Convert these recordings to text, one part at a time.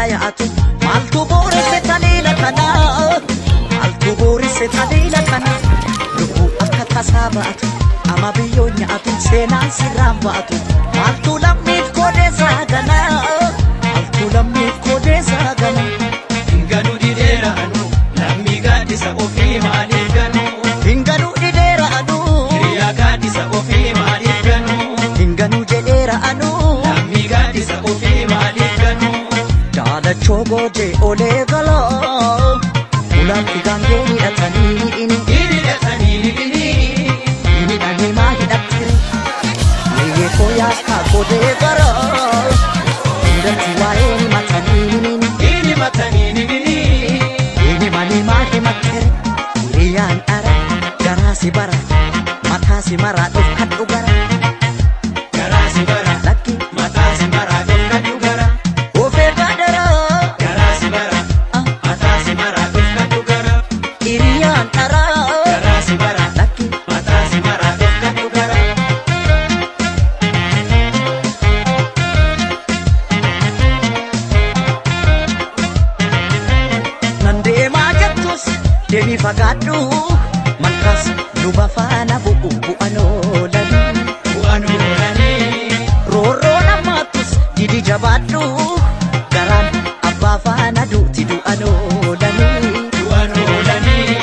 malkaaya'atu maaltu booresse taliila kana maaltu booresse taliila kana lubbuu akka tasaa ba'atu ama biyyoon nyaatu seenaan sirraan ba'atu maaltu lammiif kodeessaa gana maaltu lammiif kodeessaa gana Hinganu dideera anu lammi gaaddisa ofii maaliif ganu hinganu dideera anu hiriyaa gaaddisa ofii maaliif ganu hinganu jedheera anu lammi gaaddisa ofii maaliif ganu Daalachoo gootee olee galaa ulaatti gaangee hidhatanii hidhanii maa hidhattire yeeyee koo yaaskaa godee garaa hundatti waa'ee himanii maa himattere hiriyyaan dhara garaa si bara mataa si maraa dhufkadhu gara garaa si bara lakki mataa si maraa dhufkadhu gara ofee baadara garaa si bara mataa si maraa dhufkadhu gara hiriyyaan dhara garaa si bara lakki mataa si maraa dhufkadhu gara nan deemaa jettus deemii fagaadhu malkas luba faana bu'an oolanii bu'aan oolanii roorroo namaattus didi jabaadhu garaan abbaa faana duuti du'an oolanii bu'aan oolanii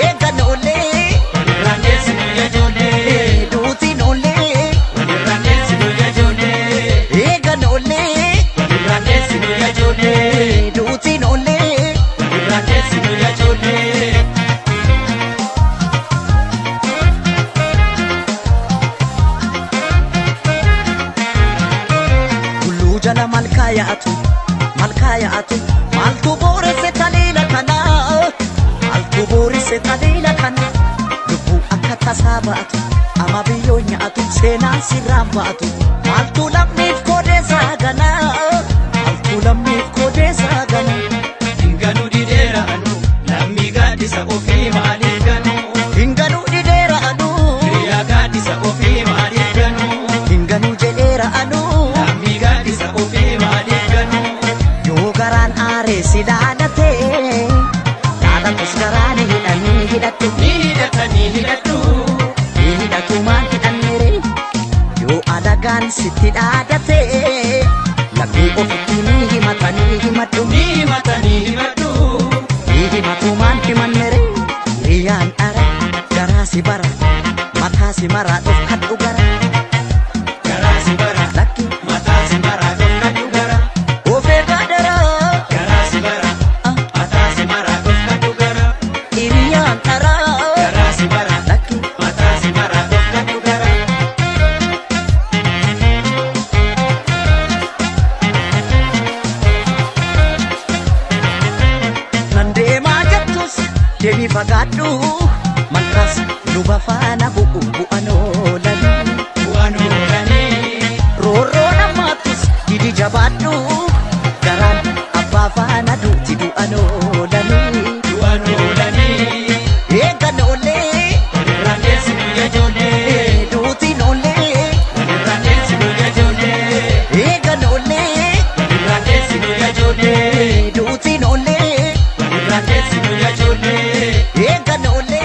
eegan oollee walirraan deessinu yajoollee duutiin oollee walirraan deessinu yajoollee eegan oollee walirraan deessinu yajoollee duutiin oollee walirraan deessinu yajoollee Tulluu jala malkaaya'atu maaltu booresse taliila kana maaltu booresse taliila kana lubbuu akka tasaa ba'atu ama biyyoon nyaatu seenaan sirraan ba'atu maaltu lammiif kodeessaa gana maaltu lammiif kodeessaa gana Hinganu dideera anu lammi gaaddisa ofii maaliif ganu hinganu dideera anu hiriyaa gaaddisa ofii maaliif ganu hinganu jedheera anu lammi gaaddisa ofii maaliif ganu yoo garaan aaree si dhaadhatee dhaadhatus garaan hidhanii hidhattu ni hidhatanii hidhadhu hidhatumaan hidhannere yoo adagaan sitti dhaadhatee lammii ofitti ni himatanii himadhu ni himatanii himadhu himatumaan himannere hiriyyaan dhara garaa si bara mataa si maraa dhufkadhu gara garaa si bara lakki mataa si maraa dhufkadhu gara ofee baadara garaa si bara mataa si maraa dhufkadhu gara hiriyyaan dhara garaa si bara lakki mataa si maraa dhufkadhu gara nan deemaa jettus deemii fagaadhu malkas luba faana bu'an oolanii bu'aan oolanii roorroo namaattus didi jabaadhu garaan abbaa faana duuti du'an oolanii bu'aan oolanii eegan oollee walirraan deessinu yajoollee duutiin oollee walirraan deessinu yajoollee eegan oollee walirraan deessinu yajoollee duutiin oollee walirraan deessinu yajoollee eegan oollee